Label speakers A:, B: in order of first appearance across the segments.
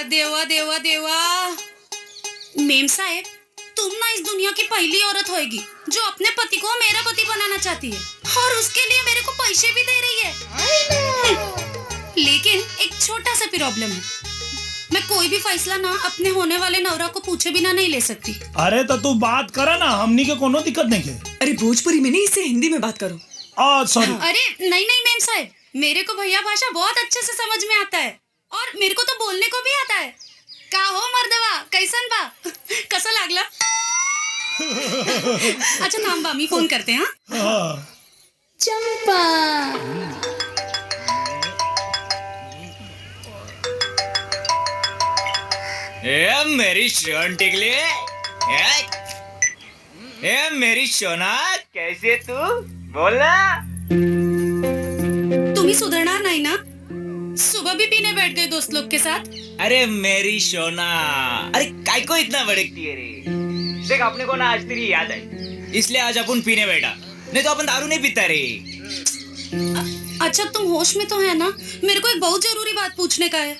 A: देवा देवा देवा। मेम साहेब, तुम ना इस दुनिया की पहली औरत होएगी जो अपने पति को मेरा पति बनाना चाहती है और उसके लिए मेरे को पैसे भी दे रही है। लेकिन एक छोटा सा प्रॉब्लम है, मैं कोई भी फैसला ना अपने होने वाले नवरा को पूछे बिना नहीं ले सकती।
B: अरे तो तू बात करा ना, हमनी के कोनो दिक्कत नहीं के।
C: अरे भोजपुरी में नहीं, इससे हिंदी में बात करो।
B: सॉरी।
A: अरे नहीं नहीं मेम साहब, मेरे को भैया भाषा बहुत अच्छे से समझ में आता है और मेरे को तो बोलने को भी आता है। का हो मर्दवा, कैसन बा? कसं लागला? अच्छा थांबा, मी फोन करते हैं। हाँ? चंपा।
D: ए मेरी शोन टिकली, ए मेरी सोना, कैसे तू? बोलना।
A: तुम्ही सुधरणार नहीं ना? सुबह भी पीने बैठ गए दोस्त लोग के साथ।
D: अरे मेरी सोना, अरे काय को इतना भड़कती है रे? देख अपने को ना आज तेरी याद आई, इसलिए आज अपन पीने बैठा, नहीं तो अपन दारू नहीं पीता रे।
A: अच्छा तुम होश में तो है ना? मेरे को एक बहुत जरूरी बात पूछने का है।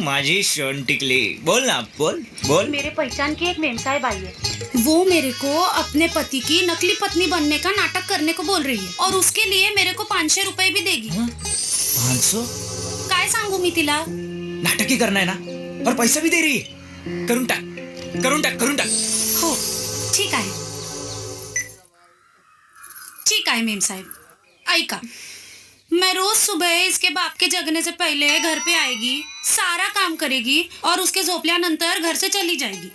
D: माझी शोन टिकली, बोल ना, बोल बोल।
A: मेरे पहचान की एक मेम साहब आई है, वो मेरे को अपने पति की नकली पत्नी बनने का नाटक करने को बोल रही है और उसके लिए मेरे को 500 रुपए भी देगी।
D: 500?
A: काय सांगू मी तिला?
D: नाटक ही करना है ना, और पैसा भी दे रही है। करून टाक, करून टाक, करून टाक।
A: हो ठीक आहे, ठीक आहे मेम साहब, ऐका, मैं रोज सुबह इसके बाप के जगने से पहले घर पे आएगी, सारा काम करेगी और उसके झोपल्यानंतर घर से चली जाएगी।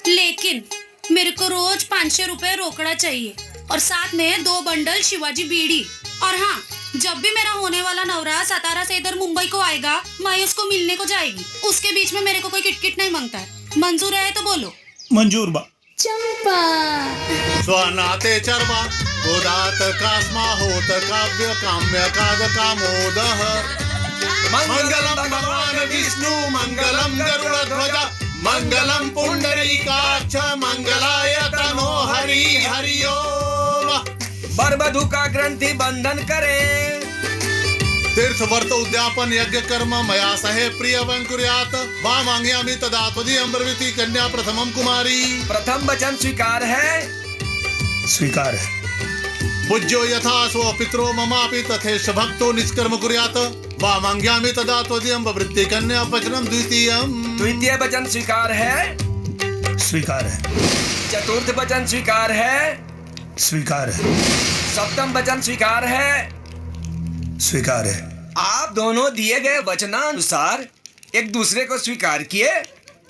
A: लेकिन मेरे को रोज 500 रुपए रोकड़ा चाहिए और साथ में 2 बंडल शिवाजी बीड़ी। और हाँ, जब भी मेरा होने वाला नवरा सातारा से इधर मुंबई को आएगा, मैं उसको मिलने को जाएगी। उसके बीच में मेरे को कोई किटकिट नहीं मांगता है। मंजूर है तो बोलो।
B: मंजूर बा।
A: चंपा।
E: स्वनाते चर्मा गोदात कास्मा होत काव्य काम्य काद कामोदः मंगलम भगवान विष्णु मंगलम गरुड़ध्वज मंगलम पुंडरीकाक्ष मंगलाय तनो हरि हरि ओम।
F: बरबधु का ग्रंथि बंधन करे,
E: तीर्थ वर्त उद्यापन यज्ञ कर्म मया सहे प्रिय वंकुर्यात मां मांग्यामि तदा त्वदीयं ब्रवीति कन्या प्रथमम कुमारी।
F: प्रथम वचन स्वीकार है?
B: स्वीकार है।
E: पूज्यो यथा स्व पितरो ममापि तथेष भक्तो निष्कर्म कुर्यात् मां मांग्यामि तदा त्वदीयं ब्रवीति कन्या वचनम द्वितीयम्।
F: द्वितीय वचन स्वीकार है?
B: स्वीकार है।
F: चतुर्थ वचन स्वीकार है?
B: स्वीकार है।
F: सप्तम वचन स्वीकार है?
B: स्वीकार है।
F: आप दोनों दिए गए वचनानुसार एक दूसरे को स्वीकार किए।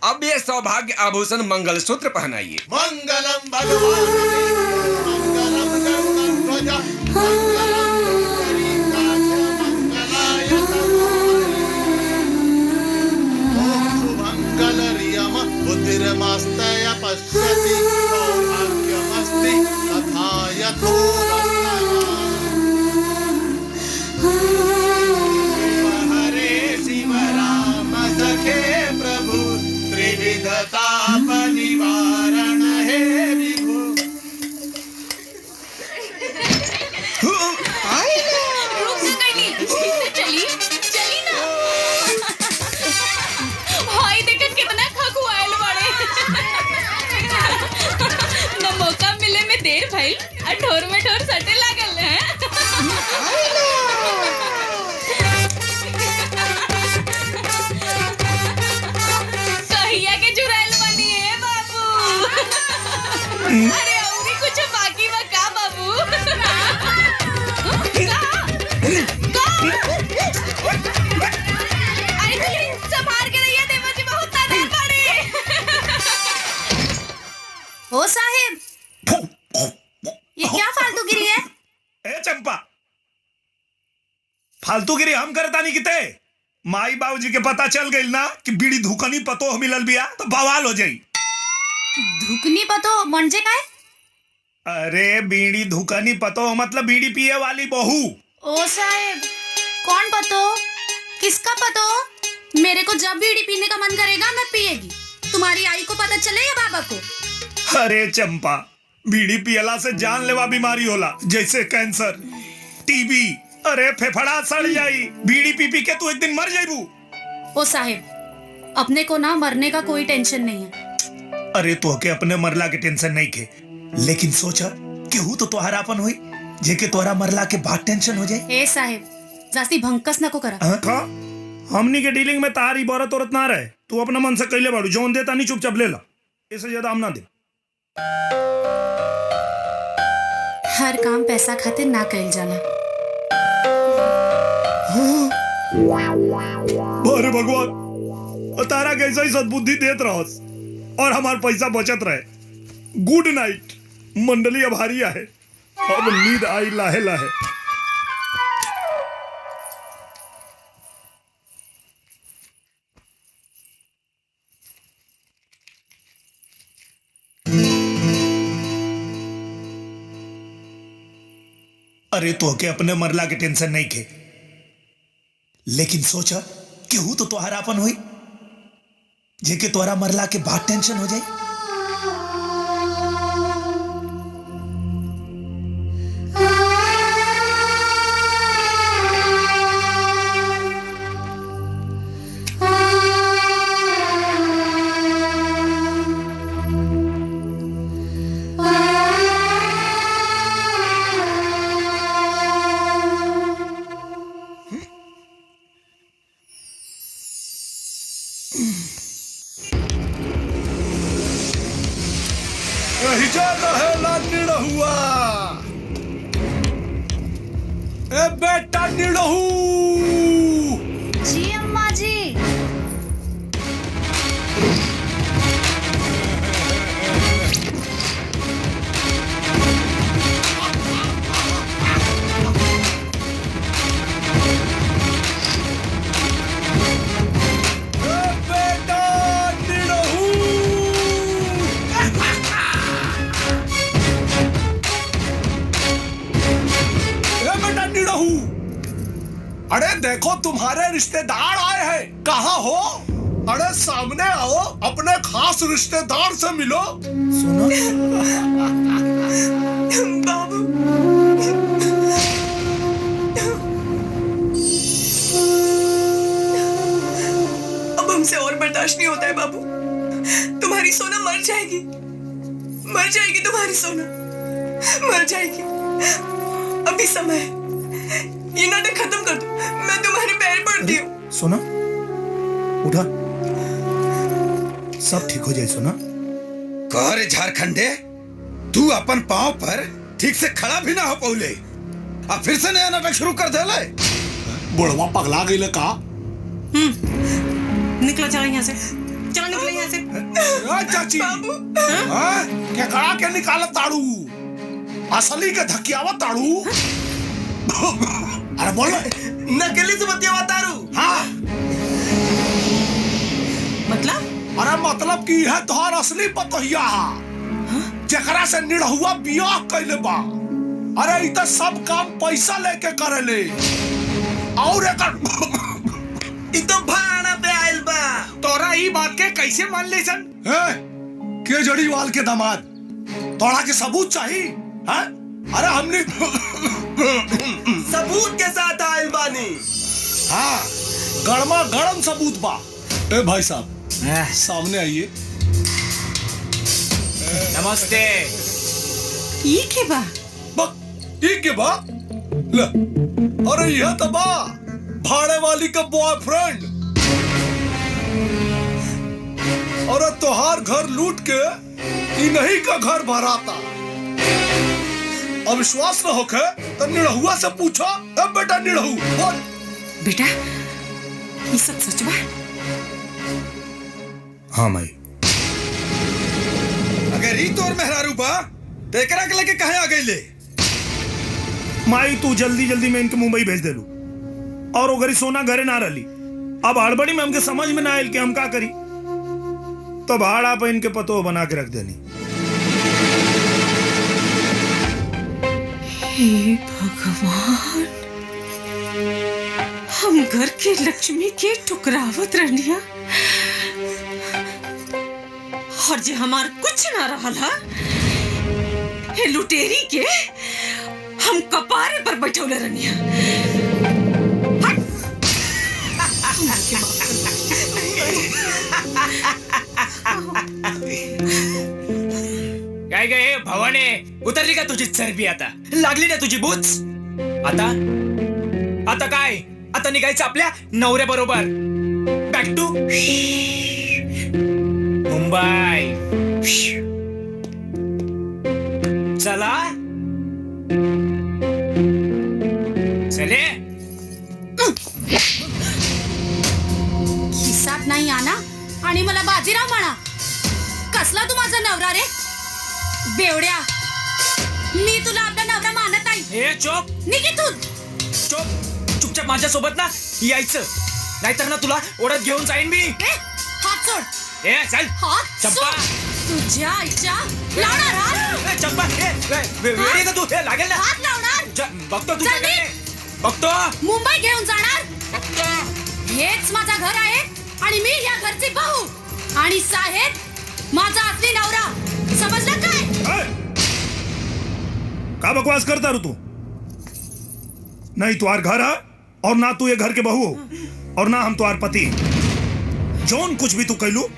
F: अब ये सौभाग्य आभूषण मंगलसूत्र पहनाइए।
E: मंगलम भगवान मंगलम गरुड़ध्वज मंगलम पुंडरीकाक्ष मंगलाय ओम शुभंगलरियम बुद्धिर्मस्तय पश्यति सौभाग्यमस्ति तथा यथोरस्तः। ताप निवारण है विभु।
A: रुक ना कहीं, चली चली ना। हाय देखा कितना खखुआइल बड़े। न मौका मिले में देर भइल, आ ठोर में ठोर सटे लागल है। कहिया के जुराइल बनी है बाबू। अरे अभी कुछ बाकी बा का बाबू? अरे चलिए संभाल के रहिए, देवर जी बहुत ताने पड़े। ओ साहिब, ये क्या फालतूगिरी है?
B: ए चंपा, फालतूगिरी हम करता नहीं किते। माई बाबूजी के पता चल गई ना कि बीड़ी धुकनी पतो मिलल बिया तो बवाल हो जाई।
A: धुकनी पतो म्हणजे काय?
B: अरे बीड़ी धुकनी पतो मतलब बीड़ी पिए वाली बहू।
A: ओ साहेब, कौन पतो? किसका पतो? मेरे को जब बीड़ी पीने का मन करेगा मैं पिएगी। तुम्हारी आई को पता चले या बाबा को?
B: अरे चंपा, बीड़ी पियला से जानलेवा बीमारी होला, जैसे कैंसर, टीबी, अरे फेफड़ा सड़ जाई। बीड़ी पी पी के तू एक दिन मर जाइबू।
A: ओ साहेब, अपने को ना मरने का कोई टेंशन नहीं है।
B: अरे तो के अपने मरला के टेंशन नहीं खे, लेकिन सोचा केहू तो तोहरा अपन हुई जेके तोहरा मरला के बाद टेंशन हो जाए।
A: ए साहेब, जास्ती भंकस नको करा।
B: हाँ? का हमनी के डीलिंग में तारी बरत औरत ना रहे, तू अपना मन से कैले बाड़ू, जौन देता नहीं चुपचाप ले ला, इससे ज्यादा हम ना दे।
A: हर काम पैसा खातिर ना कइल जाला।
B: अरे भगवान, तारा कैसा ही सद्बुद्धि देत रहस और हमार पैसा बचत रहे। गुड नाइट, मंडली आभारी है। अब नींद आई लाहे लाहे। अरे तो के अपने मरला के टेंशन नहीं खे, लेकिन सोचा केहू तो तोहरा अपन हुई जेके तोहरा मरला के बाद टेंशन हो जाए। हुआ ए बेटा निड़हू।
A: जी अम्मा जी।
B: अरे देखो तुम्हारे रिश्तेदार आए हैं, कहाँ हो? अरे सामने आओ, अपने खास रिश्तेदार से मिलो। सुनो
C: बाबू, अब हमसे और बर्दाश्त नहीं होता है बाबू। तुम्हारी सोना मर जाएगी, मर जाएगी तुम्हारी सोना, मर जाएगी। अभी समय है, ये नाटक खत्म कर दो, मैं तुम्हारे पैर पड़ती हूँ।
B: सोना उठा, सब ठीक हो जाए सोना।
G: कह रे झारखंडे, तू अपन पांव पर ठीक से खड़ा भी ना हो पौले, अब फिर से नया नाटक शुरू कर दे ले।
B: बुढ़वा पगला गई का?
C: निकलो, चलो यहाँ से, चलो निकलो यहाँ से।
B: चाची क्या करा के निकाला ताड़ू, असली के धकियावा ताड़ू। अरे बोल,
F: नकली से बतिया तारू।
B: हाँ
C: मतलब?
B: अरे मतलब की है तोहर असली पतोहिया जकरा से निड़हुआ बियाह कैले बा। अरे इत सब काम पैसा लेके करेले और एकर
F: तो भाड़ा पे आइल बा।
B: तोरा ई बात के कैसे मान ले सन? के जड़ीवाल के दामाद, तोरा के सबूत चाहिए? हाँ? अरे हमने
F: सबूत के साथ आइल बानी।
B: हाँ, गरमा गरम सबूत बा। ए भाई साहब, सामने आइए।
D: नमस्ते।
C: ये के बा?
B: ठीक के बा? ले, अरे यह तो बा भाड़े वाली का बॉयफ्रेंड। अरे तोहार घर लूट के इन्हीं का घर भराता। अब विश्वास न होके तो निड़हुआ से पूछो। अब बेटा निड़हू बोल।
C: बेटा, ये सब सच बा?
B: हाँ माई।
G: अगर ई तोर मेहरारू बा तो एकरा के लेके कहे आ गई ले?
B: माई तू जल्दी जल्दी में इनके मुंबई भेज दे लू, और अगर सोना घरे ना रही। अब हड़बड़ी में हमके समझ में ना आयल कि हम का करी, तो भाड़ा पे इनके पतो बना के रख देनी।
C: हे भगवान, हम घर के लक्ष्मी के टुकरावत रहनिया, और जे हमार कुछ ना रहल हा, हे लुटेरी के हम कपारे पर बैठौले रहनिया।
D: काय गे भावाने, उतरली का तुझी चरबी आता? लागली ना तुझी बूच? आता आता काय? आता निघायचं आपल्या नवऱ्या बरोबर बॅक टू मुंबई. चला चले.
A: खिसात नाही आना आणि मला बाजीराव म्हणा. कसला तू माझा नवरा रे बेवड्या? मी तुला आपला नवरा मानत नाही.
D: हे चोप
A: निघितून.
D: चोप चुपचाप माझ्यासोबत ना यायचं, नाहीतर ना तुला ओढत घेऊन जाईन मी.
A: हात सोड.
D: ए चल
A: हात
D: चंपा.
A: सोड. तुझ्या आईच्या लावणार हात.
D: ए, चंपा वेळी का तू? हे लागेल ना.
A: हात लावणार.
D: बघतो
A: चल
D: तुझ्याकडे, बघतो.
A: मुंबई घेऊन जाणार. हेच माझा घर आहे आणि मी या घरची बहू आणि साहेब माझा असली नवरा. समजलं काय?
B: ए! का बकवास करता रू तू? नहीं तुम्हार घर है और ना तू ये घर के बहू हो और ना हम तुम्हार पति. जोन कुछ भी तू कहलू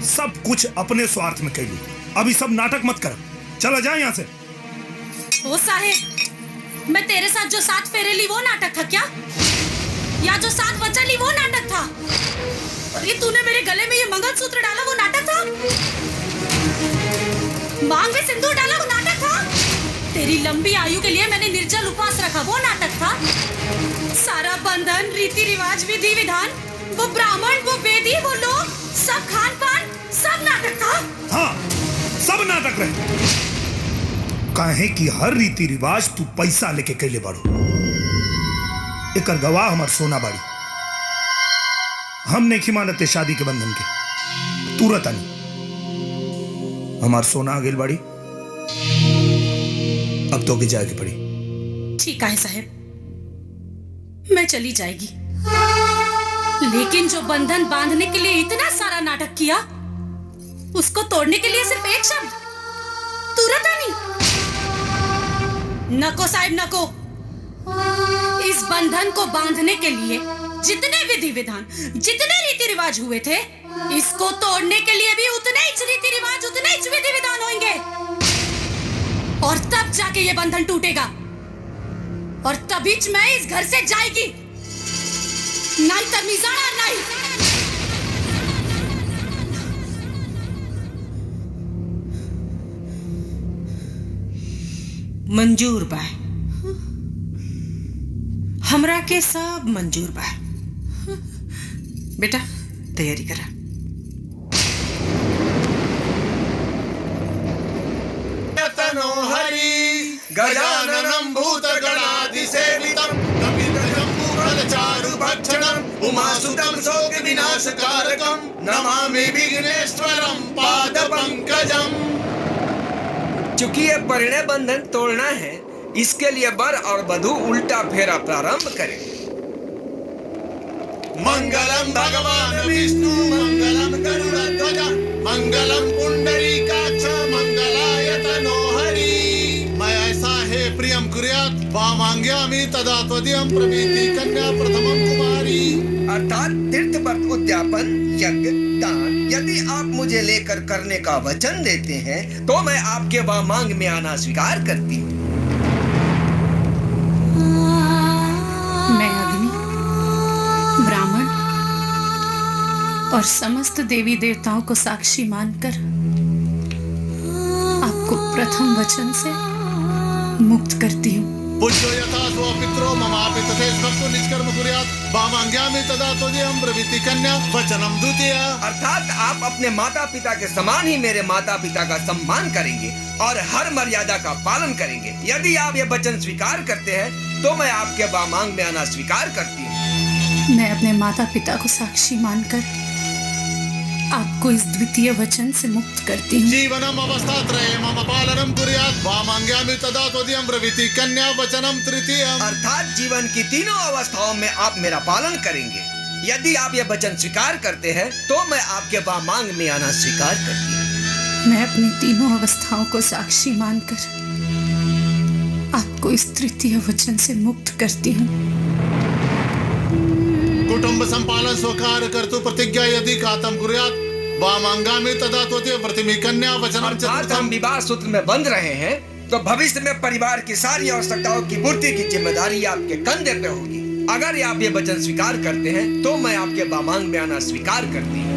B: सब कुछ अपने स्वार्थ में कहलू. अभी सब नाटक मत कर, चला जा यहाँ से.
A: ओ साहेब, मैं तेरे साथ जो 7 फेरे ली वो नाटक था क्या? या जो 7 वचन ली वो नाटक था? और ये तूने मेरे गले में ये मंगलसूत्र डाला वो नाटक था? मांग में सिंदूर डाला वो नाटक था? तेरी लंबी आयु के लिए मैंने निर्जल उपवास रखा वो नाटक था? सारा बंधन, रीति रिवाज, विधि विधान, वो ब्राह्मण, वो वेदी, वो लोग, सब खान पान, सब नाटक था?
B: हाँ, सब नाटक रहे. काहे कि हर रीति रिवाज तू पैसा लेके कैले बाड़ू. एकर गवाह हमार सोना बाड़ी. हमने खिमानते शादी के बंधन के तुरंत आनी. हमार सोना आ गेल बाड़ी. अब तो के जाए के पड़ी.
A: ठीक है साहब, मैं चली जाएगी. लेकिन जो बंधन बांधने के लिए इतना सारा नाटक किया, उसको तोड़ने के लिए सिर्फ एक शब्द तुरंत आनी. नको साहब नको. इस बंधन को बांधने के लिए जितने विधि विधान, जितने रीति रिवाज हुए थे, इसको तोड़ने के लिए भी उतने ही रीति रिवाज, उतने ही विधि विधान होंगे. और तब जाके ये बंधन टूटेगा. और तभी मैं इस घर से जाएगी. नहीं तर मी जाणार नाही.
C: मंजूर बा. हमरा के सब मंजूर बा. बेटा तैयारी करा.
E: हरि गजाननं भूतगणाधिसेवितं कपितजम्बूफलचारुभक्षणम् उमासुतं शोकविनाशकारकं नमामि विघ्नेश्वरं पादपङ्कजम्.
F: चूंकि ये परिणय बंधन तोड़ना है, इसके लिए वर और वधू उल्टा फेरा प्रारंभ करें.
E: मंगलम भगवान विष्णु मंगलम गरुड़ध्वज मंगलम पुंडरीकाक्ष मंगलाय तनो हरि. मैं ऐसा है प्रियम कुर्यात् वामांग्यामि तदा त्वदीयं प्रभृति कन्या प्रथमं कुमारी.
F: अर्थात तीर्थ व्रत उद्यापन यज्ञ दान यदि आप मुझे लेकर करने का वचन देते हैं तो मैं आपके वामांग में आना स्वीकार करती हूँ.
A: मैं अग्नि, ब्राह्मण और समस्त देवी देवताओं को साक्षी मानकर आपको प्रथम वचन से मुक्त करती हूँ.
E: पूज्यो यथा स्वपित्रो ममापि तथैष्णो निष्कर्म कुर्यात् वामांग्यामि तदा त्वदीयं प्रभृति कन्या वचनम द्वितीय.
F: अर्थात आप अपने माता पिता के समान ही मेरे माता पिता का सम्मान करेंगे और हर मर्यादा का पालन करेंगे. यदि आप ये वचन स्वीकार करते हैं तो मैं आपके वामांग में आना स्वीकार करती हूँ.
A: मैं अपने माता पिता को साक्षी मानकर आपको इस द्वितीय वचन से मुक्त करती हूँ.
E: जीवनम अवस्थात्रये मम पालनम कुर्यात् वामांग्यामि तदा त्वदीयं प्रभृति कन्या वचनम तृतीयम्.
F: अर्थात जीवन की तीनों अवस्थाओं में आप मेरा पालन करेंगे. यदि आप ये वचन स्वीकार करते हैं तो मैं आपके वामांग में आना स्वीकार करती हूँ.
A: मैं अपनी तीनों अवस्थाओं को साक्षी मानकर आपको इस तृतीय वचन से मुक्त करती हूँ.
E: कुटुंब संपालन स्वकार कर्तु प्रतिज्ञा यदि खातम कुर्यात् वामांगामी तदा त्वतीय प्रतिमी कन्या वचनम
F: अर्थात हम
E: चतुर्थम।
F: विवाह सूत्र में बंध रहे हैं तो भविष्य में परिवार की सारी आवश्यकताओं की पूर्ति की जिम्मेदारी आपके कंधे पे होगी। अगर आप ये वचन स्वीकार करते हैं तो मैं आपके वामांग में आना स्वीकार करती हूँ।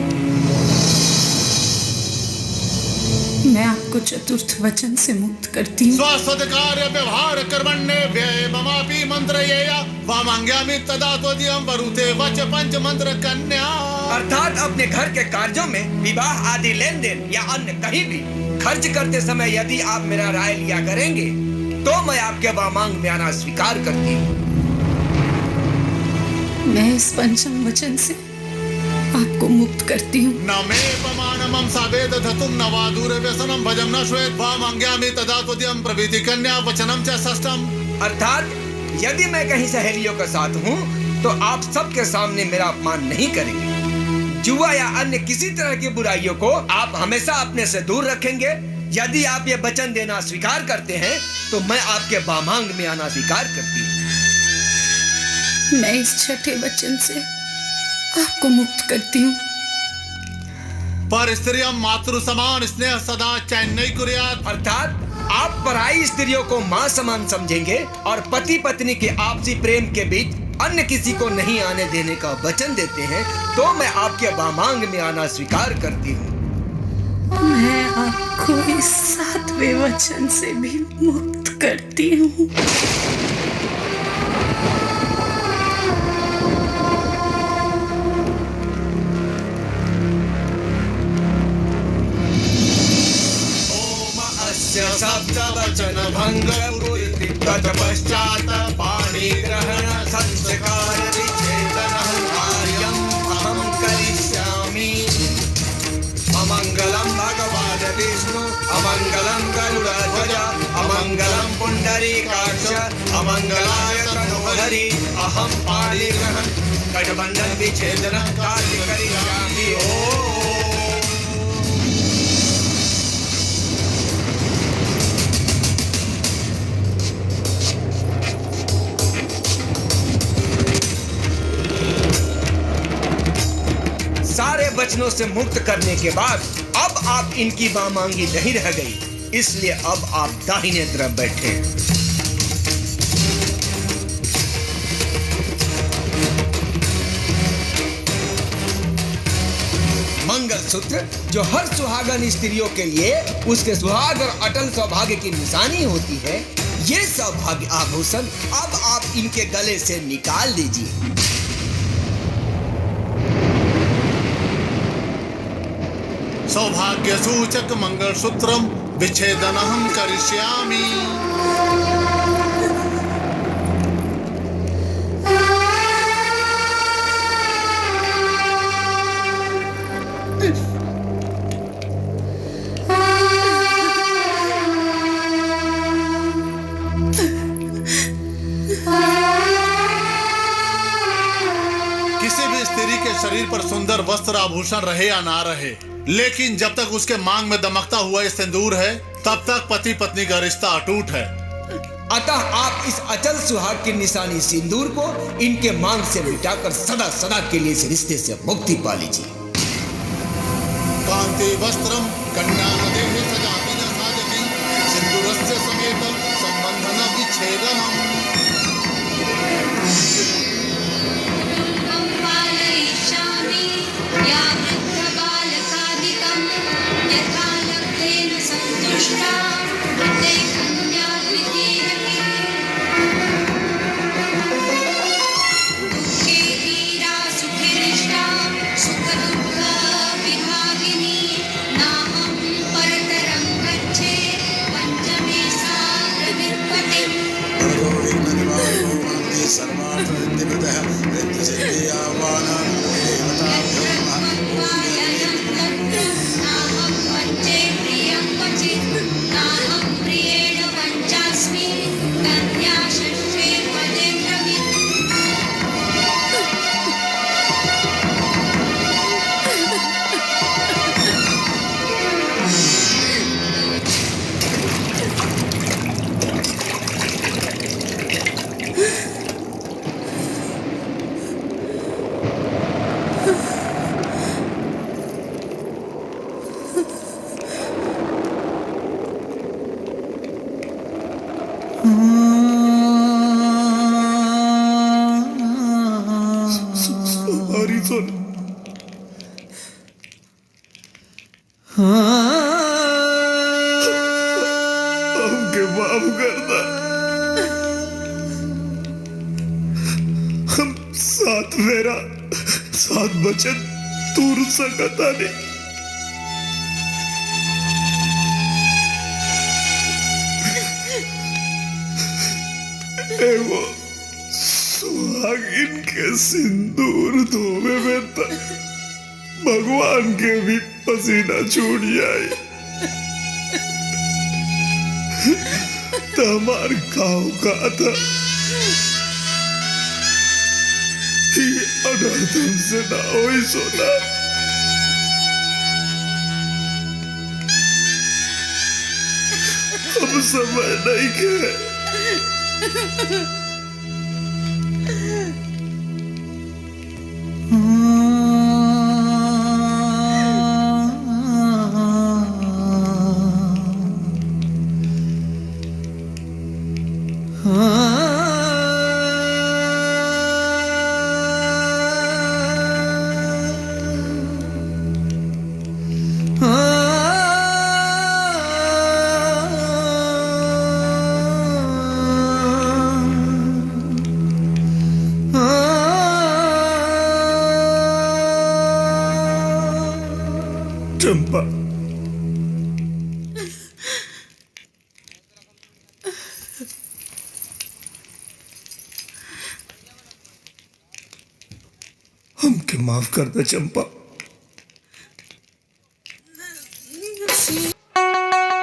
A: मैं आपको चतुर्थ वचन से मुक्त करती हूँ।
E: स्वसदकार्य व्यवहार कर्मण्ये व्यय ममापि मंत्रयेया वामांगामी तदा त्वतीयम वरुते वच पंच मंत्र कन्या।
F: अर्थात अपने घर के कार्यों में विवाह आदि लेन देन या अन्य कहीं भी खर्च करते समय यदि आप मेरा राय लिया करेंगे तो मैं आपके वामांग में आना स्वीकार करती हूँ।
A: मैं इस पंचम वचन से आपको मुक्त करती हूँ।
E: न मे पमानमं सावेद धतुम न वा दूर व्यसनम भजम न श्वेत वामांगामी तदा त्वतीयम प्रभृति कन्या वचनम च षष्ठम।
F: अर्थात यदि मैं कहीं सहेलियों के साथ हूँ तो आप सबके सामने मेरा अपमान नहीं करेंगे। जुआ या अन्य किसी तरह की बुराइयों को आप हमेशा अपने से दूर रखेंगे। यदि आप ये वचन देना स्वीकार करते हैं तो मैं आपके वामांग में आना स्वीकार करती हूँ।
A: मैं इस छठे वचन से आपको मुक्त करती हूँ।
E: पर स्त्रियम मातृ समान स्नेह सदा चैन्नई कुर्यात्।
F: अर्थात आप पराई स्त्रियों को माँ समान समझेंगे और पति पत्नी के आपसी प्रेम के बीच अन्य किसी को नहीं आने देने का वचन देते हैं तो मैं आपके वामांग में आना स्वीकार करती हूँ।
A: मैं आपको इस सातवें वचन से भी मुक्त करती हूँ।
F: शब्द वचन भंग पूर्ति तत्पश्चात पाणि ग्रहण संस्कार विच्छेदनं कार्यम् अहं करिष्यामि। अमंगलम भगवान् विष्णु अमंगलम गरुड़ध्वज अमंगलम पुंडरीकाक्ष अमंगलाय तनोहरि अहं पाणि ग्रहण गठबंधन विच्छेदनं कार्य करिष्यामि। ओम। सारे वचनों से मुक्त करने के बाद अब आप इनकी वामांगी नहीं रह गई, इसलिए अब आप दाहिने तरफ बैठे। मंगलसूत्र जो हर सुहागन स्त्रियों के लिए उसके सुहाग और अटल सौभाग्य की निशानी होती है, ये सौभाग्य आभूषण अब आप इनके गले से निकाल लीजिए।
E: सौभाग्य सूचक मंगलसूत्रम विच्छेदनहं करिष्यामि। किसी भी स्त्री के शरीर पर सुंदर वस्त्र आभूषण रहे या ना रहे, लेकिन जब तक उसके मांग में दमकता हुआ सिंदूर है तब तक पति पत्नी का रिश्ता अटूट है।
F: अतः आप इस अचल सुहाग की निशानी सिंदूर को इनके मांग से मिटाकर सदा सदा के लिए इस रिश्ते से मुक्ति पा लीजिए।
E: कांति वस्त्रम कन्यामदे सजाति न साजति सिंदूरस्य समेत संबंधन विच्छेदनम्।
H: पालयिष्यामि या वृद्धबालकादिकं यथा लब्धेन सन्तुष्टा ते कन्या द्वितीयके। दुःखे धीरा सुखे निष्ठा सुखदुःख विभागिनी नाहं परतरं गच्छे पंचमे सा प्रविर्पते।
B: हमके माफ कर दा। हम साथ फेरा साथ बचन दूर सकता नहीं। एगो सुहागिन के सिंदूर धोवे में तक भगवान के भी पसीना छूट जाए तो हमार गाँव का था ये अनर्थ हमसे ना हो सोना। अब समय नहीं के चंपा, हमके माफ कर दे चंपा।